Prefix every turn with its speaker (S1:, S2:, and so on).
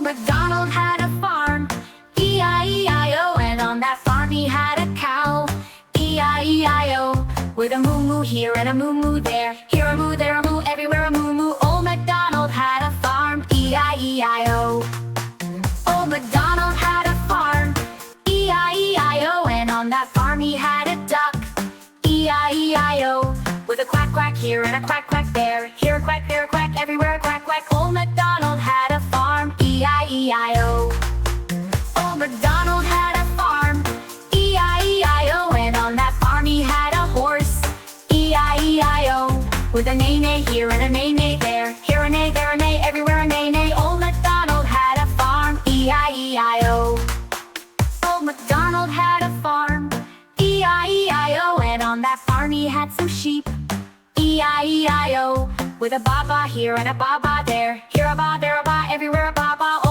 S1: MacDonald had a farm, E-I-E-I-O, and on that farm he had a cow, E-I-E-I-O. With a moo-moo here and a moo-moo there, here a moo, there a moo, everywhere a moo-moo. Old MacDonald had a farm, E-I-E-I-O. Old MacDonald had a farm, E-I-E-I-O, and on that farm he had a duck, E-I-E-I-O. With a quack quack here and a quack quack there, here a quack, there a quack, everywhere a quack quack. Old MacDonald had a farm, E-I-E-I-O. Old MacDonald had a farm, E-I-E-I-O, and on that farm he had a horse, E-I-E-I-O. With a neigh-neigh here and a neigh-neigh there, here a neigh, there a neigh, everywhere a neigh-neigh. Old MacDonald had a farm, E-I-E-I-O. Old MacDonald had a farm, E-I-E-I-O, and on that farm he had some sheep, E-I-E-I-O. With a ba-ba here and a ba-ba there, here a ba, there a ba, everywhere a ba-ba.